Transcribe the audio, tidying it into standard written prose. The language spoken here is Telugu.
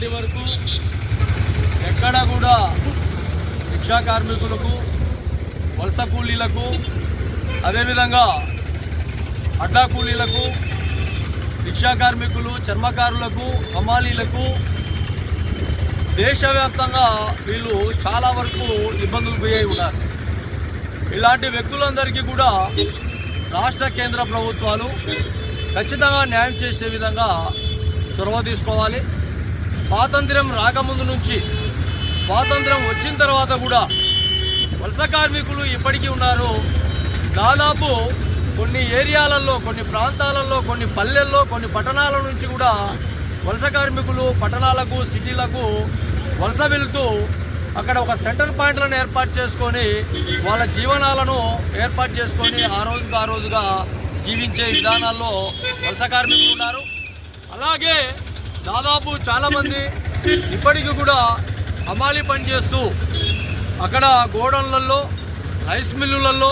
ఇప్పటి వరకు ఎక్కడా కూడా రిక్షా కార్మికులకు, వలస కూలీలకు, అదేవిధంగా అడ్డా కూలీలకు, రిక్షా కార్మికులు, చర్మకారులకు, హమాలీలకు దేశవ్యాప్తంగా వీళ్ళు చాలా వరకు ఇబ్బందులు పోయి ఉన్నారు. ఇలాంటి వ్యక్తులందరికీ కూడా రాష్ట్ర కేంద్ర ప్రభుత్వాలు ఖచ్చితంగా న్యాయం చేసే విధంగా చొరవ తీసుకోవాలి. స్వాతంత్ర్యం రాకముందు నుంచి స్వాతంత్ర్యం వచ్చిన తర్వాత కూడా వలస కార్మికులు ఇప్పటికీ ఉన్నారు. దాదాపు కొన్ని ఏరియాలలో, కొన్ని ప్రాంతాలలో, కొన్ని పల్లెల్లో, కొన్ని పట్టణాల నుంచి కూడా వలస కార్మికులు పట్టణాలకు, సిటీలకు వలస వెళుతూ అక్కడ ఒక సెంటర్ పాయింట్లను ఏర్పాటు చేసుకొని వాళ్ళ జీవనాలను ఏర్పాటు చేసుకొని ఆ రోజుగా జీవించే విధానాల్లో వలస కార్మికులు ఉన్నారు. అలాగే దాదాపు చాలామంది ఇప్పటికీ కూడా హమాలీ పని చేస్తూ అక్కడ గోడౌన్లలో, రైస్ మిల్లులలో,